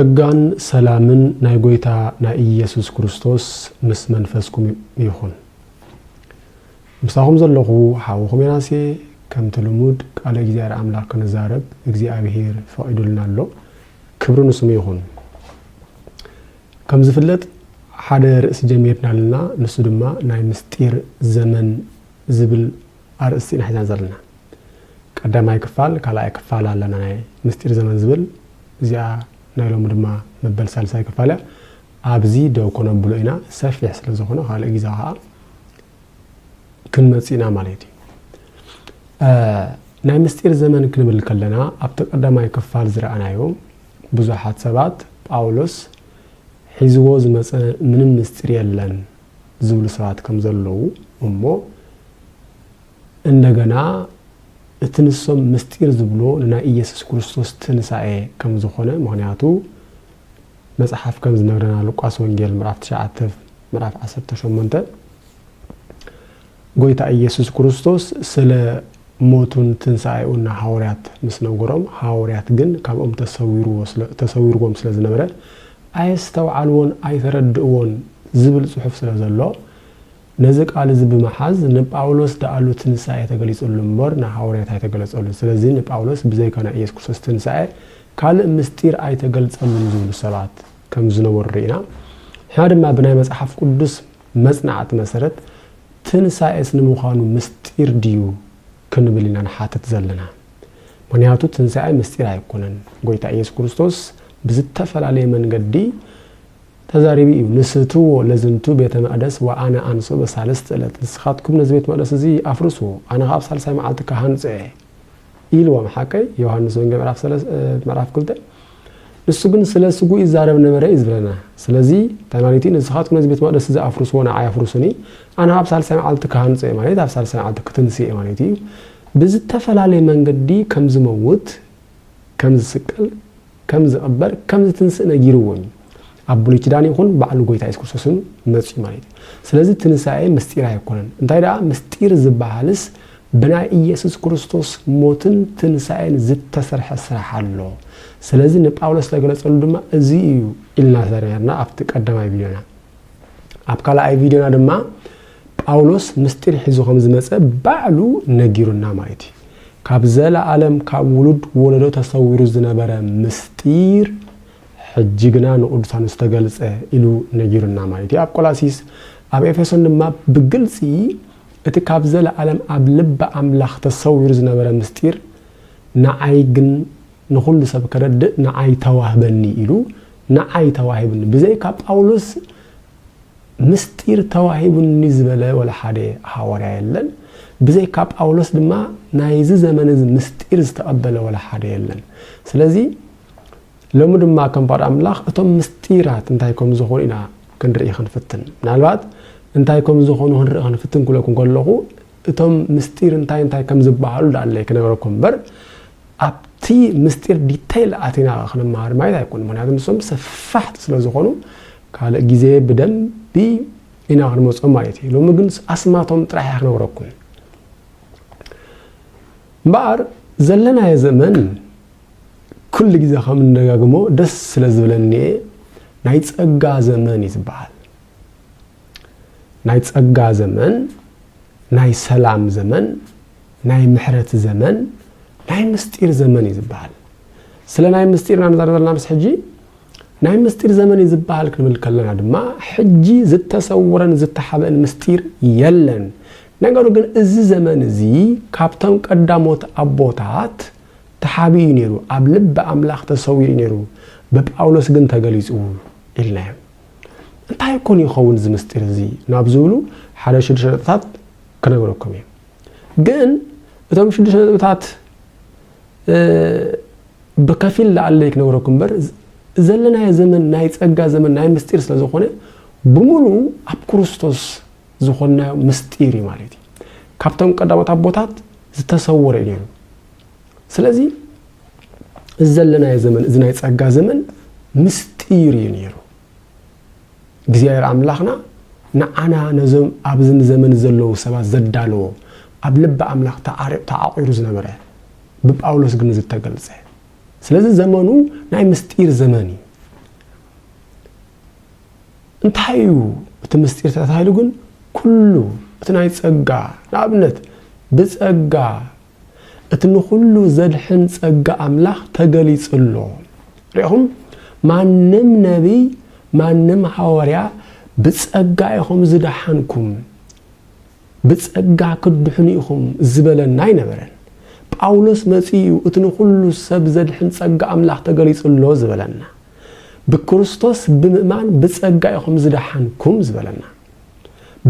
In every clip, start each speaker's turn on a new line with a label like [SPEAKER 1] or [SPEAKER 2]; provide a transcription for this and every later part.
[SPEAKER 1] ጸጋን ሰላምን ናይ ጎይታ ናይ ኢየሱስ ክርስቶስ ምስ መንፈስኩም ይኹን ምሳኹም ዘለኹ ሓውኹም የናሴ ከም ተልሙድ ቃለ እግዚአብሔር አምላክ ከነዛረብ እግዚአብሔር ፈቅዶልና ኣሎ ክብሩ ንስሙ ይኹን ከም ዝፍለጥ ሓደ ርእስ ጀሚርናልና ንሱ ድማ ናይ ምስጢር ዘመን ዝብል አርእስቲ ንሕዛን ዘለና ቀዳማይ ክፋል ካልኣይ ክፋል ኣለና ናይ ምስጢር ዘመን ዝብል እዚኣ ናይ ሎሚ ድማ መበል ሳልሳይ ክፋል ኣብዚ ደው ኮነብሎ ኢና ሰፊሕ ስለ ዝኾነ ካልእ ግዜ ከዓ ክንመጽኢና ማለት እዩ ናይ ምስጢር ዘመን ክንብል ከለና ኣብ ተቀዳማይ ክፋል ዝረኣናዮ ብዙሓት ሰባት ጳውሎስ ሒዝዎ ዝመፀ ምንም ምስጢር የለን ዝብሉ ሰባት ከም ዘለዉ እሞ እንደገና እትንሶም ምስጢር ዝብሎ ናይ ኢየሱስ ክርስቶስ ትንሳኤ ከም ዝኾነ ምክንያቱ መጽሐፍ ከም ዝነግረና ሉቃስ ወንጌል ምዕራፍ 9 ምዕራፍ 18 ጎይታ ኢየሱስ ክርስቶስ ስለ ሞቱን ትንሳኤውና ሐዋርያት ምስ ነገሮም ሐዋርያት ግን ካብኦም ተሰዊርዎም ስለ ዝነበረ ኣይስተውዓልዎን ኣይተረድእዎን ዝብል ጽሑፍ ስለ ዘሎ ነዚ ቃል እዚ ብመሓዝ ንጳውሎስ ዳኣሉ ትንሳኤ ተገሊጹሉ እምበር ንሐዋርያት ኣይተገለጸሉ ስለዚህ ንጳውሎስ ብዘይኮነ ኢየሱስ ክርስቶስ ትንሳኤ ካልእ ምስጢር ኣይተገልጸሉን ዝብሉ ሰባት ከም ዝነበሩ ርኢና ሕና ድማ ብናይ መጽሓፍ ቅዱስ መጽናዕቲ መሰረት ትንሳኤስ ንምዃኑ ምስጢር ድዩ ክንብል ኢና ንሓትት ዘለና ምክንያቱ ትንሳኤ ምስጢር ኣይኮነን ጎይታ ኢየሱስ ክርስቶስ ብዝተፈላለየ መንገዲ ተዛሪቢ እዩ ንስትዎ ለዝንቱ ቤተ መቅደስ ወአነ አንሶ በሳልስት ዕለት ንስኻትኩም ነዚ ቤተ መቅደስ እዚ ኣፍርሱ ኣነ ካብ ሳልሳይ መዓልቲ ካሃንጽ ኢልዎም ሓቀይ ዮሐንስ ወንጌል ምዕራፍ 2 ንሱ ግን ስለ ስጉ ይዛረብ ነበረ ይዝብለና ስለዚ ተማሪቲ ንስኻትኩም ነዚ ቤተ መቅደስ እዚ ኣፍርሱ ወአነ ኣፍርሱኒ ኣነ ካብ ሳልሳይ መዓልቲ ካሃንጽ ማለት ኣብ ሳልሳይ መዓልቲ ክትንስእ ማለት እዩ ብዝተፈላለየ መንገዲ ከም ዝመውት ከም ዝስቀል ከም ዝቕበር ከም ዝትንስእ ነጊርዎም ኣብ ብሉይ ኪዳን ይኹን በዓሉ ጎይታ ኢየሱስ ክርስቶስን መጽኡ ማለት ስለዚ ትንሳኤ ምስጢር ኣይኮነን እንታይ ደኣ ምስጢር ዝበሃልስ ብናይ ኢየሱስ ክርስቶስ ሞትን ትንሳኤን ዝተሰርሐ ስራሕ ኣሎ ስለዚ ንጳውሎስ ተገለጸሉ ድማ እዚ እዩ ኢልና ዘርያና ኣብቲ ቀዳማይ ቪድዮና ኣብ ካልኣይ ቪድዮና ድማ ጳውሎስ ምስጢር ሒዙ ከም ዝመጸ ባዕሉ ነጊሩና ማለት እዩ ካብ ዘለዓለም ካብ ውሉድ ወለዶ ተሰዊሩ ዝነበረ ምስጢር ሕጅግና ንቅዱሳን ዝተገልጸ ኢሉ ነጊሩና ማለት እዩ ኣብ ቆላሲስ ኣብ ኤፌሶን ድማ ብግልጺ እቲ ካብ ዘለዓለም ኣብ ልብ ኣምላኽ ተሰዊሩ ዝነበረ ምስጢር ንዓይ ግን ንኹሉ ሰብ ከረድእ ንዓይ ተዋህበኒ ኢሉ ንዓይ ተዋሂብኒ ብዘይካ ጳውሎስ ምስጢር ተዋሂብኒ ዝበለ ወላ ሓደ ሐዋርያ የለን ብዘይካ ጳውሎስ ድማ ናይዚ ዘመን ምስጢር ዝተቀበለ ወላ ሓደ የለን ስለዚ ሎሚ ድማ ከም ባድ ኣምላኽ እቶም ምስጢራት እንታይ ከም ዝኾኑ ኢና ክንርኢ ክንፍትን ምናልባት እንታይ ከም ዝኾኑ ክንርኢ ክንፍትን ኩለኩም ከለኹ እቶም ምስጢር እንታይ ከም ዝበሃሉ ዳለይ ክነግረኩም እምበር ኣብቲ ምስጢር ዲቴይል ኣቲና ክንመሃር ማለት ኣይኮነን ምክንያቱ ንሶም ሰፋሕቲ ስለ ዝኾኑ ካልእ ግዜ ብደንቢ ኢና ክንመፅኦም ማለት እዩ ሎሚ ግን ኣስማቶም ጥራሕ ክነግረኩም እምበር ዘለናዮ ዘመን كل جزء خامن نجاجمو دس لازبلني نايت أجا زمان يزبال نايت أجا زمان ناي سلام زمان ناي محرة زمان ناي مستير زمان يزبال سلا ناي مستير نظر نامس حجي ناي مستير زمان يزبال كلمة كلنا دما حجي زت تصورا زت حبل مستير يلن نقولو جن إز زمان زي كابتن قداموت أبوتات تحابي نيرو أب لب أملاخ تصوير نيرو بጳውሎስ ግን ተገሊጹ ኢልና እንታይ ኮን ይኸውን ዝምስጢር እዚ ናብዝብሉ ሓደ ሽድሽታት ከነገረኩም ግን እቶም ሽድሽታት በከፊል ለአለይ ከነገረኩም በር ዘለና ዘመን ናይ ጸጋ ዘመን ናይ ምስጢር ስለዝኾነ ብሙሉ ኣብ ክርስቶስ ዝኾነ ምስጢር ማለት ካብቶም ቀዳሞት አቦታት ዝተሰወረ እዩ ስለዚ እዘለና የዘመን እዝናይ ጸጋ ዘመን ምስጢር ይነሩ እግዚአብሔር አምላኽና ንዓና ነዞም ኣብዝን ዘመን ዘለው ሰባት ዘዳልዎ ኣብ ልብ አምላኽ ተዓቂሩ ዝነበረ ብጳውሎስ ግን ዝተገልጸ ስለዚ ዘመኑ ናይ ምስጢር ዘመን انتحيو تمستير تتهايلوغن كله اتناي تصقع نابنت بتصقع اتنو كله زدحن تصقع أملاخ تقليص اللو ريهم ما نم نبي ما نم حواريا بتصقع يخم زدحنكم بتصقع كدحنيخم زبلن ناي نبرن باولوس مسيو اتنو كله سب زدحن تصقع أملاخ تقليص اللو زبلنا بكريستوس بمؤمن بتصقع يخم زدحنكم زبلنا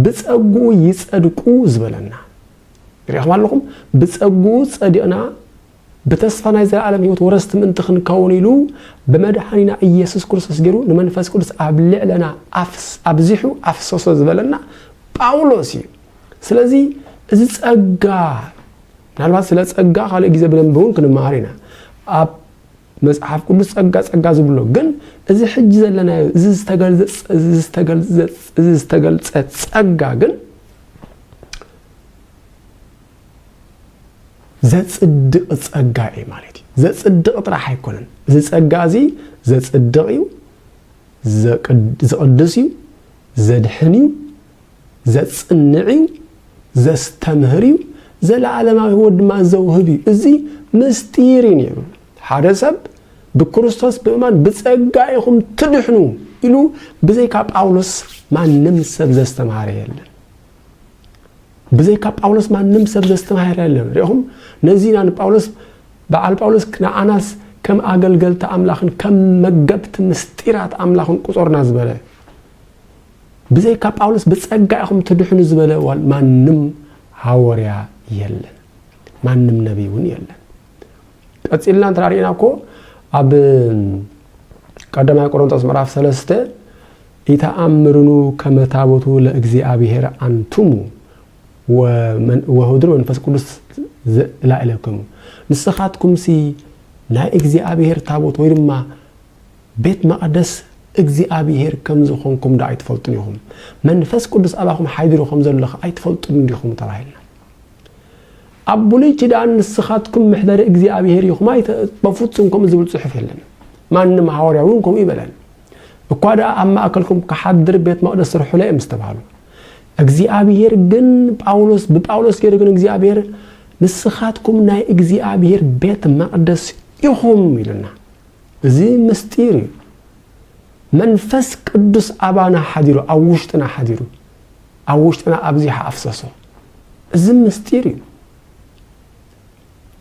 [SPEAKER 1] بتصقو يصدقو زبلنا ريحم لكم بتصقو صدقنا بتسفنا يزال عالم هيوت ورست من تخن كونيلو بمدحنينا ኢየሱስ ክርስቶስ ገሩ ለመንፈስ ቅዱስ አብልዕለና አፍስ አብዚሑ አፍሶስ ዝበለና ጳውሎስ ስለዚህ እዚ ጸጋ ምናልባት ስለ ጸጋ ካለ ጊዜ ብለን ብሆን ክንማሪና አብ መጽሐፍ ቅዱስ ጸጋ ዝብሎ ግን እዚ ሕጂ ዘለና እዚ ዝተገልጸ ጸጋ ግን ዘጽድቅ ጸጋ ማለት ዘጽድቅ ጥራህ አይኮነን እዚ ጸጋ እዚ ዘጽድቅ እዩ ዘቅድስ እዩ ዘድሕን እዩ ዘጽንዕ እዩ ዘስተምህር እዩ ዘለዓለማዊ ወድማ ዘውህብ እዩ እዚ ምስጢር እዩ ሓደ ሰብ بكريستوس بإيمان بتصقع يخم تدحنو إلو بزيكا باولوس ما نمسب زستمهار يلن بزيكا باولوس ما نمسب زستمهار يلن ريهم نزينا باولوس بعال باولوس كنا عناس كم أقل أملاخن كم مقبت مستيرات أملاخن قصورنا زبالة بزيكا باولوس بتصقع يخم تدحنو زبالة ما نم هاوريا يلن ما نم نبيون يلن أتسئلنا ترارينا كو أب قدما قرنطس مراف 3 يتأمرنو كما تابوتو لأجزي أبيهر أنتمو وهدرو نفس كلس لا إليكم نسخاتكم سي لا أجزي أبيهر تابوت ويرما بيت مقدس أجزي أبيهر كم زخونكم دا يتفلطنيهم من نفس كلس أباكم حيدرو خمزة لخ يتفلطنيهم تراهلنا أبولي تدان نسخاتكم محضر إجزي أبيهر يخم ما بفوتسنكم زبل صحف هلن ما نم حواريونكم إبلن وقادا أما أكلكم كحضر بيت مقدس رحلة مستبعلو إجزي أبيهر جن بباولوس كير جن إجزي أبيهر نسخاتكم ناي إجزي أبيهر بيت مقدس يخم إلنا زي مستيري منفس قدس أبانا حديرو أوشتنا أبزيح أفسسو زي مستيري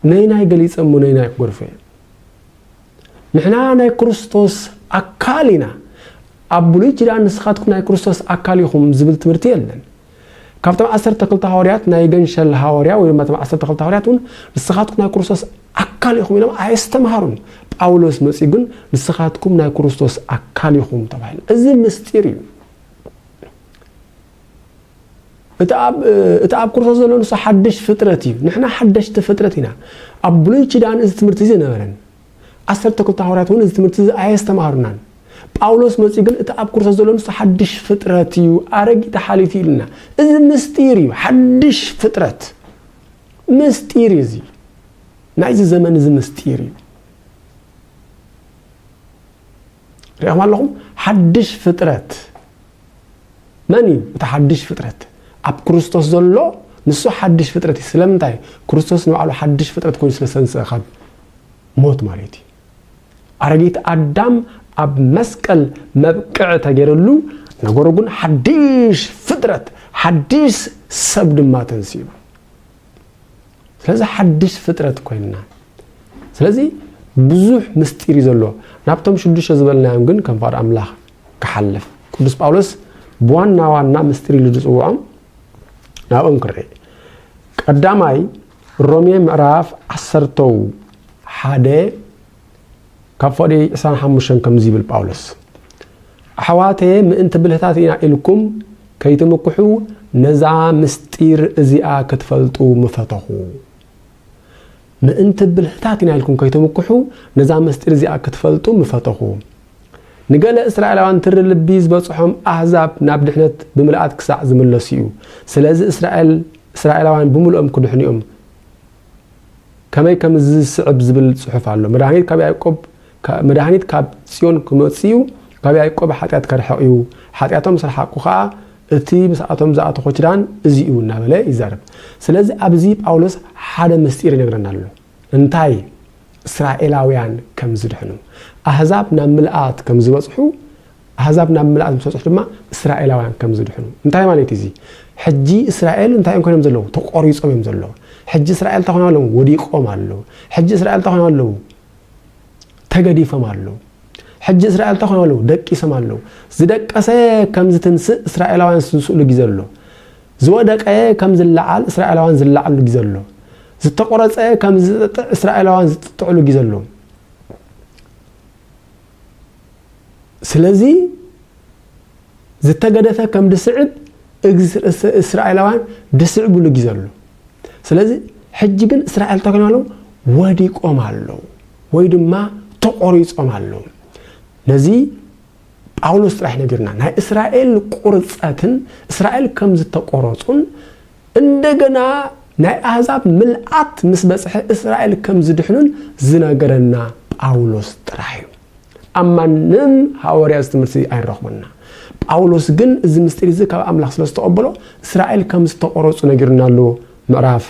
[SPEAKER 1] نينا يقليس أمو نينا يقرفه نحنا ناي كريستوس أكالينا أبولي جدا نسخاتكم ناي كريستوس أكاليهم زبل تمرتي لن كافتم أسر تقلت هوريات ناي جنشل هوريا ولما تم أسر تقلت هورياتون نسخاتكم ناي كريستوس أكاليهم إنما أيستمهارون باولوس مسيقون نسخاتكم ناي كريستوس أكاليهم طبعا إذن مستيري اتعاب كرسوس زلون سو حدش فطرتي نحنا حدشت فطرتنا ابلي جدان از تمرتي نبرن اثر تكل تحورات ون از تمرتي ايستمهرنان باولوس مسيغن اتعاب كرسوس زلون سو حدش فطرتي ارغي تحاليتي لنا از مستيري حدش فطرت مستيري زي نايز زمن از مستيري رحم الله حدش فطرت ماني تحدش فطرت أب كريستوس زلو نسو حدش فطرة سلامتاي كريستوس نوعلو حدش فطرة كون سلسنس أخذ موت ماليتي أرجيت أدم أب مسكال مبقع تجرلو نقولون حدش فطرة حدش سبد ما تنسيب سلازي حدش فطرة كويننا سلازي بزوح مستيري زلو نابتم شدش زبالنا يمكن كم فار أملاخ كحلف قدس باولوس بوانا وانا مستيري لدس وعام ناون كري قداماي رومي مراف عصرتو حاده كفودي إسان حموشن كمزي بالباولوس حواتي مئنت بلهتاتينا إلكم كي تمكحو نزع مستير إزياء كتفلتو مفتحو مئنت بلهتاتينا إلكم كي تمكحو نزع مستير إزياء كتفلتو مفتحو نقال إسرائيلوان تر اللبيز بصحهم أحزاب نابدحنت بملآت كساع زملسيو سلازي إسرائيلوان بملؤم كدحنيهم كما يكم الصعب زبل صحف على مدحنيت كابي يعقوب مدحنيت كاب سيون كموتسيو كابي يعقوب حتى كرحيو ሓጢያቶም ስለ ሓቁ ከዓ እቲ ምስኣቶም ዝኣተኾ ኪዳን እዚኡ እናበለ ይዛረብ ስለዚ ኣብዚ ጳውሎስ ሓደ ምስጢር ይነግረና ኣሎ እንታይ እስራኤላውያን ከም ዝድሕኑ ኣህዛብ ናብ ምልኣት ከም ዝበጽሑ ኣህዛብ ናብ ምልኣት ዝበጽሑ ድማ እስራኤላውያን ከም ዝድሕኑ እንታይ ማለት እዚ ሕጂ እስራኤል እንታይ ኮይኖም ዘለዉ ተቆሪጾም እዮም ዘለዉ ሕጂ እስራኤል ተኾኖም ኣለዉ ወዲቆም ኣለዉ ሕጂ እስራኤል ተኾኖም ኣለዉ ተገዲፎም ኣለዉ ሕጂ እስራኤል ተኾኖም ኣለዉ ደቂሶም ኣለዉ ዝደቀሰ ከም ዝትንስእ እስራኤላውያን ዝትንስእሉ ግዜ ኣሎ ዝወደቀ ከም ዝለዓል እስራኤላውያን ዝለዓሉ ግዜ ኣሎ ዝተቆረጸ ከም ዝጥጥዕ እስራኤላውያን ዝጥጥዕሉ ግዜ ኣሎ ስለዚ ዝተገደፈ ከም ድስዕብ እስራኤላውያን ድስዕብሉ ግዜ ኣሎ ስለዚ ሕጂ ግን እስራኤል ተኮኖም ኣለዉ ወዲቆም ኣለዉ ወይ ድማ ተቆሪጾም ኣለዉ ነዚ ጳውሎስ ጥራሕ ነገርና ናይ እስራኤል ቁርጸትን እስራኤል ከም ዝተቆረጹን እንደገና ናይ አሕዛብ ምልአት ምስ በጽሐ እስራኤል ከም ዝድሕኑን ዝነገረና ጳውሎስ ጥራሕ እዩ ኣማንም ሐዋርያት ትምህርቲ አይረኽበና ጳውሎስ ግን እዚ ምስጢር እዚ ካብ ኣምላኽ ስለዝተቀበሎ እስራኤል ከም ዝተቆረጹ ነገርና ኣሎ ምዕራፍ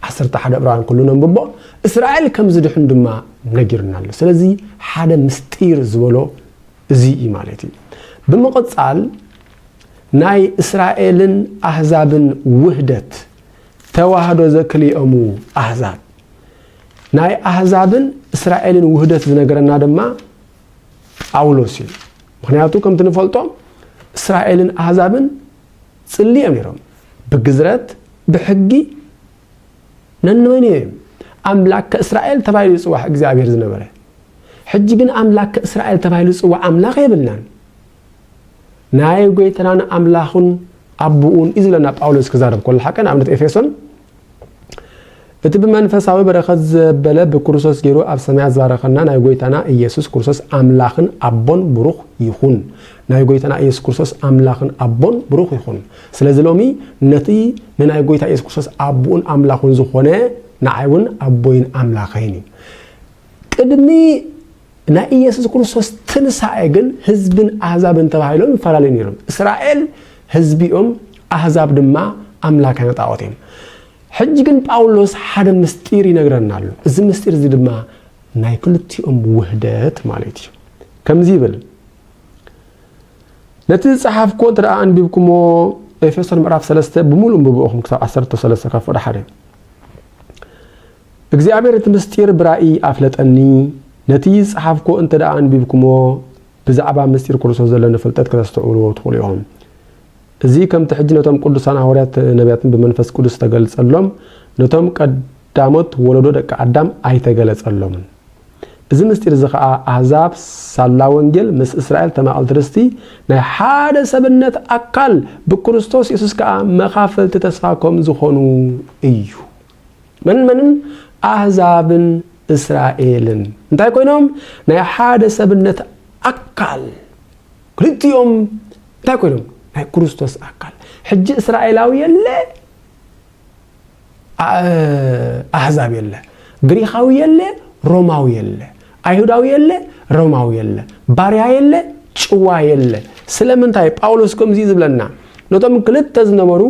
[SPEAKER 1] 11 ዕብራውያን ኩሉ ነንብቦ እስራኤል ከም ዝድሕኑ ድማ ነገርና ኣሎ ስለዚ ሓደ ምስጢር ዝበሎ እዚ ማለት እዩ ብምቕጻል ናይ እስራኤልን አሕዛብን ውህደት ተዋህዶ ዘክልዮሙ አሕዛብ ናይ አሕዛብን እስራኤልን ውህደት ዝነገረና ድማ ጳውሎስ እዩ ምክንያቱ ከም ትንፈልጦ እስራኤልን አሕዛብን ጽልዮም ነይሮም ብግዝረት ብሕጊ ነንመን አምላክ እስራኤል ተባይሉ ጽዋዕ እግዚአብሔር ዝነበረ ሕጂ ግን አምላክ እስራኤል ተባይሉ ጽዋዕ አምላኽ የብልናን ናይ ጎይተናን አምላኹን አቡኡን ኢዝለና ጳውሎስ ከዛረብ ኮል ሐቀን አብነት ኤፌሶን እቲ በመንፈሳዊ በረኸት ዘበለ በክርስቶስ ገይሩ ኣብ ሰማያት ዝባረኸና ናይ ጎይታና ኢየሱስ ክርስቶስ አምላኽን አቦን ብሩኽ ይኹን ናይ ጎይታና ኢየሱስ ክርስቶስ አምላኽን አቦን ብሩኽ ይኹን ስለዚህ ሎሚ ነቲ ናይ ጎይታ ኢየሱስ ክርስቶስ አቡኡን አምላኹን ዝኾነ ንዓይውን አቦይን አምላኸይን ቅድሚ ናይ ኢየሱስ ክርስቶስ ትንሳኤ ግን ህዝብን አሕዛብን ተባሂሎም ይፈላለዩ ነይሮም እስራኤል ህዝቢኦም አሕዛብ ድማ አምላካን ጣዖትም ሕጂ ግን ጳውሎስ ሓደ ምስጢር ይነግረና ኣሎ እዚ ምስጢር እዚ ድማ ናይ ክልቲኦም ውህደት ማለት እዩ ከምዚ ይብል ነቲ ጸሓፍኮ ተራ አንቢብኩሞ ኤፌሶን ምዕራፍ 3 ብሙሉእ ብብኦም ክሳብ 13 ካብ ወደ ሓደ እግዚአብሔር እቲ ምስጢር ብራእይ አፍለጠኒ ነቲ ጸሓፍኮ እንተዳ አንቢብኩሞ ብዛዕባ ምስጢር ክርስቶስ ዘለነ ፍልጠት ከተስተውዕሉ ትኽእሉ ኢኹም እዚ ከም ትሕጂ ነቶም ቅዱሳን ሐዋርያት ነቢያትን በመንፈስ ቅዱስ ተገልጸሎም ነቶም ቀዳሞት ወለዶ ደቂ አዳም አይተገለጸሎም እዚ ምስጢር እዚ ከዓ አሕዛብ ሳላ ወንጌል ምስ እስራኤል ተማቕልቲ ርስቲ ናይ ሓደ ሰብነት አካል ብክርስቶስ ኢየሱስ ከዓ መኻፈልቲ ተስፋኮም ዝኾኑ እዩ መንን አሕዛብን እስራኤልን እንታይ ኮይኖም ናይ ሓደ ሰብነት አካል ክልቲኦም እንታይ ኮይኖም ናይ ክርስቶስ አካል ሕጂ እስራኤላዊ የለ አሕዛብ የለ ግሪካዊ የለ ሮማዊ የለ አይሁዳዊ የለ ሮማዊ የለ ባሪያ የለ ጭዋ የለ ስለምንታይ ጳውሎስ ከምዚ ዝብለና ነቶም ክልተ ዝነበሩ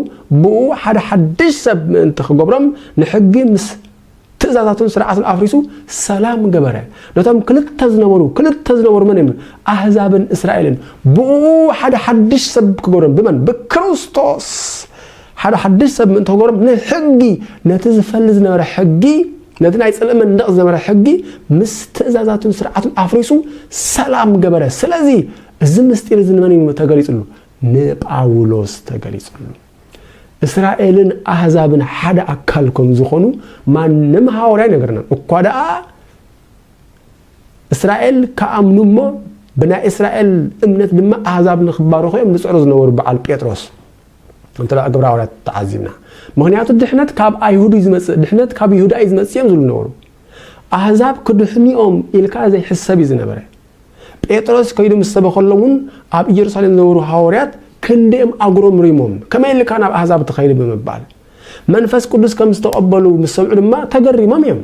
[SPEAKER 1] ብኡ ሓደ ሓድሽ ሰብ ምእንቲ ክገብሮም ንሕጊ ምስ ትእዛዛቱን ስርዓቱን አፍሪሱ ሰላም ገበረ ነቶም ክልተ ዝነበሩ መን እዮም አሕዛብን እስራኤልን ብኡ ሓደ ሓድሽ ሰብ ክገብሮም ብመን ብክርስቶስ ሓደ ሓድሽ ሰብ ምእንቲ ክገብሮም ንሕጊ ነቲ ዝፈል ዝነበረ ሕጊ ነቲ ናይ ጽልእ መንደቕ ዝነበረ ሕጊ ምስ ትእዛዛቱን ስርዓቱን አፍሪሱ ሰላም ገበረ ስለዚ እዚ ምስጢር እዚ ንመን ተገሊጽሉ ንጳውሎስ ተገሊጽሉ እስራኤልን አሕዛብን ሓደ አካል ከም ዝኾኑ ማንም ሐዋርያ ነገርና እኳ ደኣ እስራኤል ከአምኑሞ ብናይ እስራኤል እምነት ድማ አሕዛብ ንኽባረኹ እዮም ዝጽዕሩ ዝነበሩ በዓል ጴጥሮስ እንተላ ግብረ ሐዋርያት ተዓዚብና ምክንያቱ ድሕነት ካብ አይሁድ ዝመጽእ ድሕነት ካብ ይሁዳ ዝመጽእ እዮም ዝብሉ ነበሩ አሕዛብ ክድሕኒኦም ኢልካ ዘይሕሰብ ዝነበረ ጴጥሮስ ከይዱ ምስ ሰበኸሎምን ኣብ ኢየሩሳሌም ዝነበሩ ሐዋርያት ክንደም አግሮም ሪሞም ከመይልካ ናብ አሕዛብ ተኸይድ በመባል መንፈስ ቅዱስ ከም ዝተቀበሉ ምስሰምዑ ድማ ተገሪሞም እዮም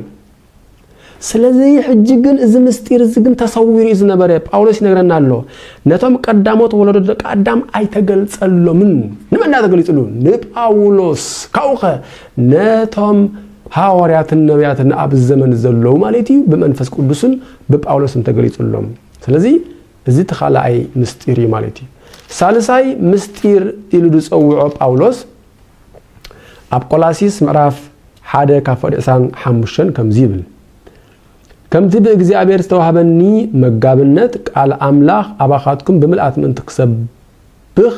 [SPEAKER 1] ስለዚህ ሕጅግን እዚ ምስጢር እዚ ግን ተሰዊሩ ዝነበረ ጳውሎስ ይነግረና ኣሎ ነቶም ቀዳሞት ወለዶ ደቂ አዳም አይተገልጸሎምን ንመን ተገልጸሉ ንጳውሎስ ካውኸ ነቶም ሐዋርያትን ነቢያትን አብ ዘመን ዘለው ማለት እዩ በመንፈስ ቅዱስን በጳውሎስን ተገልጸሎም ስለዚህ እዚ ተኻላይ ምስጢር ማለት እዩ ሳልሳይ ምስጢር ኢሉ ዝጸውዖ ጳውሎስ አብ ቆላሲስ ምዕራፍ 1 ካፍዕ 25 ከምዚ ይብል ከምቲ በእግዚአብሔር ዝተዋህበኒ መጋብነት ቃል አምላኽ አባኻትኩም በመልአት ምን ተክሰብህ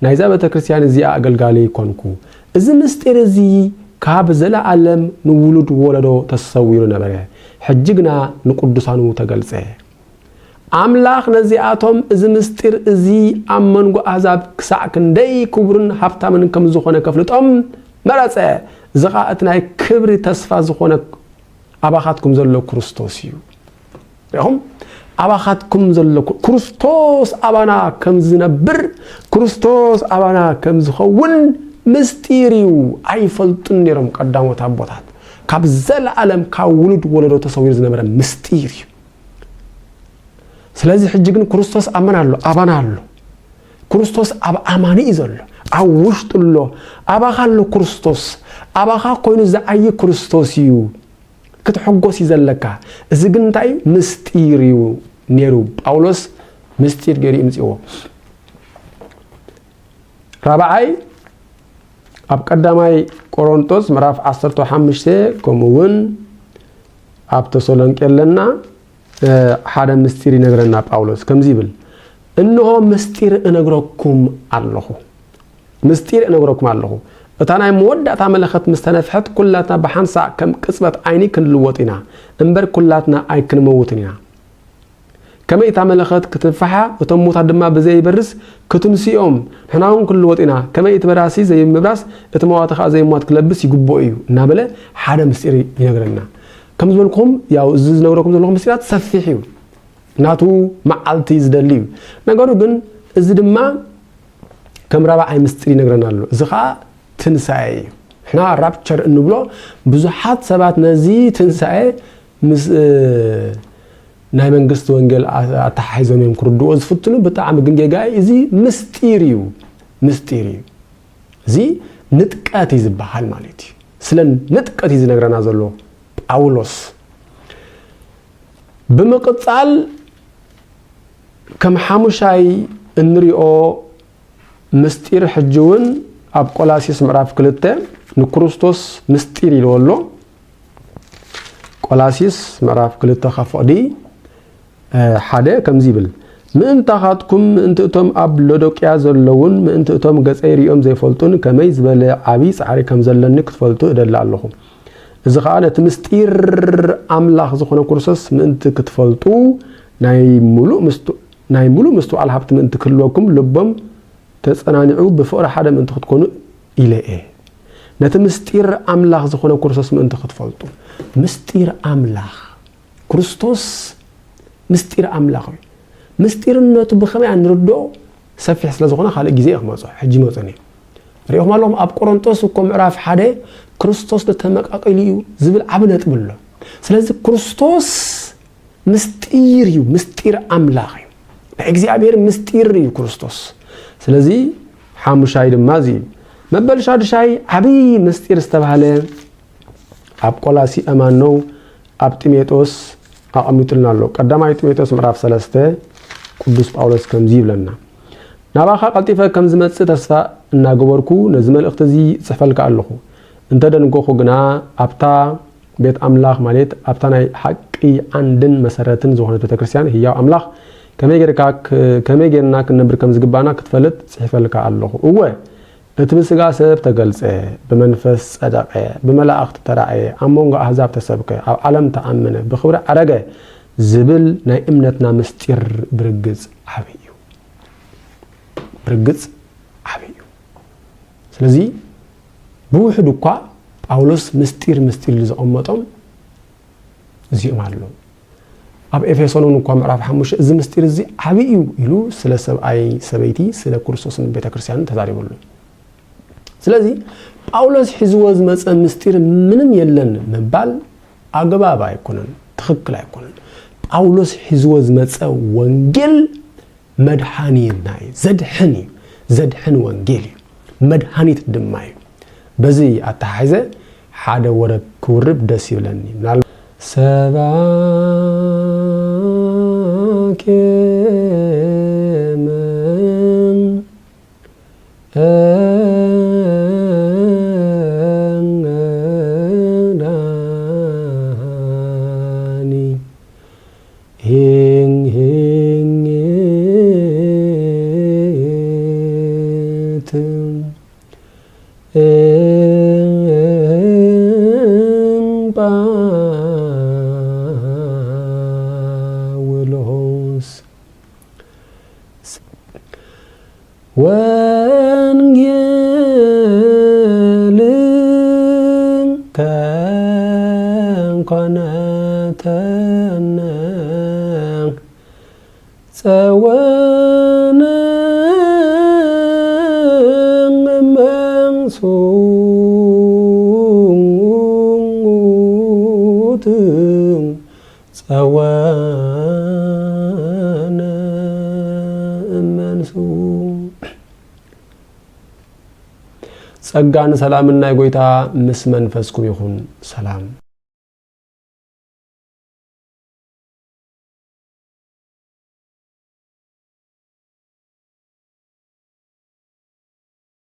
[SPEAKER 1] ናይዛ ቤተክርስቲያን እዚ አገልጋሊ ኮንኩ እዚ ምስጢር እዚ ካብ ዘለዓለም ንውሉድ ወለዶ ተሰዊሩ ነበረ ሕጅግና ንቅዱሳኑ ተገልጸ አምላኽ ነዚአቶም እዚ ምስጢር እዚ አመንጎ አሕዛብ ክሳዕ ክንደይ ክቡርን ሃብታምን ከም ዝኾነ ከፍልጦም መረጸ ዝኻእት ናይ ክብሪ ተስፋ ዝኾነ አባኻትኩም ዘሎ ክርስቶስ እዩ ይኹም አባኻትኩም ዘሎ ክርስቶስ አባና ከም ዝነብር ክርስቶስ አባና ከም ዝኸውን ምስጢር እዩ አይፈልጡን ነሮም ቀዳሞት አቦታት ካብ ዘለዓለም ካብ ውሉድ ወለዶ ተሰዊሩ ዝነበረ ምስጢር እዩ ስለዚህ ሕጅግን ክርስቶስ አመናሎ አባናሎ ክርስቶስ አብ አማኒ ዘሎ አውሽጥሎ አባኻሎ ክርስቶስ አባኻ ኮይኑ ዘአይ ክርስቶስ እዩ ክትሕጎስ ይዘለካ እዚ ግን እንታይ ምስጢር እዩ ነሩ ጳውሎስ ምስጢር ገሪ ይምጽዎ ራብዓይ አብ ቀዳማይ ቆሮንቶስ ምዕራፍ 15 ከምውን አብ ተሰሎንቄ ለና ሓደ ምስጢር ይነግረና ጳውሎስ ከምዚ ይብል እንሆ ምስጢር እነግረኩም ኣለኹ ምስጢር እነግረኩም ኣለኹ እታ ናይ መወዳእታ መለኸት ምስተነፍሐት ኩላትና በሓንሳዕ ከም ቅጽበት ዓይኒ ክንልወጥና እምበር ኩላትና ኣይክንመውትን ኢና ከመይ እታ መለኸት ክትንፈሓ እቶም ሙታት ድማ በዘይ ይበርስ ክትንሲኦም ንሕናውን ክንልወጥና ከመይ እቲ በራሲ ዘይምብራስ እቲ መዋተኻ ዘይሟት ክለብስ ይግብኦ እዩ እናበለ ሓደ ምስጢር ይነግረና ከም ዝበልኩም ያው እዚ ዝነግረኩም ዘለኹም ምስጢራት ሰፊሕ እዩ ናቱ መዓልቲ ዝደሊ እዩ ነገሩ ግን እዚ ድማ ከም ራብዓይ ምስጢር ይነግረና ኣሎ እዚ ኸኣ ትንሳኤ ሕና ራፕቸር እንብሎ ብዙሓት ሰባት ነዚ ትንሳኤ ምስ ናይ መንግስት ወንጌል አተሓይዞም እዮም ክርድኡ ዝፍትኑ ብጣዕሚ ግን ጌጋይ እዚ ምስጢር እዩ እዚ ንጥቀት ይዝበሃል ማለት እዩ ስለ ንጥቀት ይዝነግረና ዘሎ ጳውሎስ በመቀጻል ከም ሓሙሻይ እንሪኦ ምስጢር ሕጅውን አብ ቆላሲስ ምዕራፍ 2 ንክርስቶስ ምስጢር ይለወሎ ቆላሲስ ምዕራፍ 2 ካፍቅዲ ሓደ ከምዚ ይብል ምእንታኻትኩም እንትእቶም አብ ሎዶቅያ ዘለውን ምእንትእቶም ገጸይ ሪኦም ዘይፈልጡን ከመይ ዝበለ ዓቢ ጻዕሪ ከም ዘለኒ ክትፈልጡ እደላ ኣለኹ እዚ ኸኣ ነቲ ምስጢር አምላኽ ዝኾነ ክርስቶስ ምእንቲ ክትፈልጡ ናይ ሙሉእ ምስትዋዕል ሃብቲ ምእንቲ ክህልወኩም ልቦም ተጸናኒዑ ብፍቕሪ ሓደ ምእንቲ ክትኮኑ ኢለየ ነቲ ምስጢር አምላኽ ዝኾነ ክርስቶስ ምእንቲ ክትፈልጡ ምስጢር አምላኽ ክርስቶስ ምስጢር አምላኽ እዩ ምስጢርነቱ ብኸመይ አንርድኦ ሰፊሕ ስለ ዝኾነ ካልእ ግዜ ክመጽ ሕጂ መጽኒ ሪኦም ኣለኹም አብ ቆሮንቶስ እኮ ምዕራፍ 1 ክርስቶስ ተመቃቀሊ እዩ ዝብል ዓብ ነጥብ ኣሎ ስለዚህ ክርስቶስ ምስጢር እዩ ምስጢር አምላኽ እዩ እግዚአብሔር ምስጢር እዩ ክርስቶስ ስለዚህ ሓሙሻይ ድማ እዚ መበል ሻድሻይ ዓቢ ምስጢር ዝተባሃለ አብ ቆላሲ አማኖ አብ ጢሞቴዎስ አቀሚጥልና ኣሎ ቀዳማይ ጢሞቴዎስ ምዕራፍ 3 ቅዱስ ጳውሎስ ከምዚ ይብለና ናባኻ ቀልጢፈ ከም ዝመጽእ ተስፋ እናገበርኩ ነዚ መልእኽቲ እዚ ጽሕፈልካ ኣለኹ እንተደንጎኹ ግና አብታ ቤት አምላኽ ማለት አብታ ናይ ሓቂ ዓንድን መሰረትን ዝኾነት ቤተክርስቲያን ህያው አምላኽ ከመይ ጌርና ክንነብር ከም ዝግባና ክትፈልጥ ጽሕፈልካ ኣለኹ እወ እቲ ብስጋ ሰብ ተገልጸ ብመንፈስ ጸደቀ ብመላእኽቲ ተራእየ ኣብ መንጎ ኣሕዛብ ተሰብከ ኣብ ዓለም ተኣመነ ብኽብሪ ዓረገ ዝብል ናይ እምነትና ምስጢር ብርግጽ ዓብይ እዩ ስለዚ ብውሕድ እኳ ጳውሎስ ምስጢር ዝቐመጦም እዚኦም ኣለዉ ኣብ ኤፌሶን እኳ ምዕራፍ 5 እዚ ምስጢር እዚ ዓብይ እዩ ኢሉ ስለ ሰብኣይ ሰበይቲ ስለ ክርስቶስን ቤተክርስቲያንን ተዛሪበሉ ስለዚህ ጳውሎስ ሒዝዎ ዝመጸ ምስጢር ምንም የለን መባል አግባብ አይኮነን ትክክል አይኮነን ጳውሎስ ሒዝዎ ዝመጸ ወንጌል መድኃኒትናይ ዘድሕን ወንጌል መድኃኒት ድማ እዩ በዚ አተሓይዘ ሓደ ወረብ ክውርብ ደስ ይብለኒ ምናል ሰባኬ Paulos ወንጌልን ከንኮነተነ ጸወነ መንሱት ጸወነ መንሱ ጸጋን ሰላምና የጎይታ ምስ መንፈስኩም ይሁን ሰላም